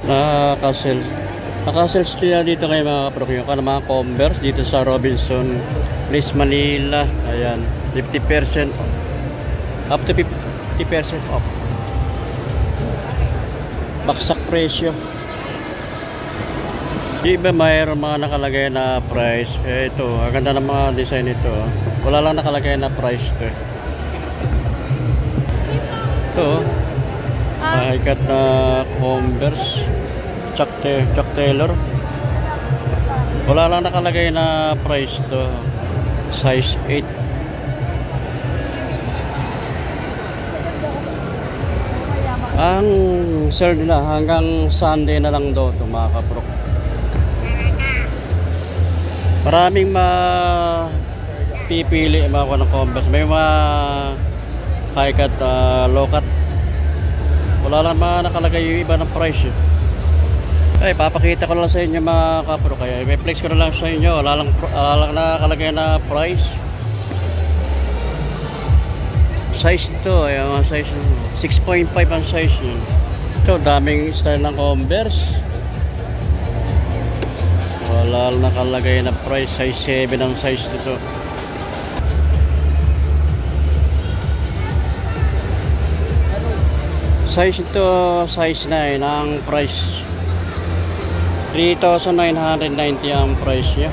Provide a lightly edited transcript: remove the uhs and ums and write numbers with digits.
Nakasales. Nakasales sila dito kayo mga kaprok. Yung mga Converse dito sa Robinson Place, Manila. Ayan, 50% up to 50% off. Baksak presyo. Di ba mayroon mga nakalagay na price? Ito, ang ganda ng mga design ito. Wala lang nakalagay na price to. Ito, mahikat na Converse Chuck Taylor. Wala lang nakalagay na price to. Size 8. Ang sale nila hanggang Sunday na lang daw ito mga kaprok. Maraming pipili mga ng Converse. May mga high cut, low cut. Wala lang nakalagay yung iba ng price. Ay, papakita ko lang sa inyo mga kapro. Kaya may flex ko na lang sa inyo. Wala lang nakalagay na price. Size ito, ay mga size 6.5 ang size nyo. Ito, daming style ng Converse. Wala nakalagay na price. Size 7 ang size nito. Size ito, size 9 ang price. 3,990 ang price niya.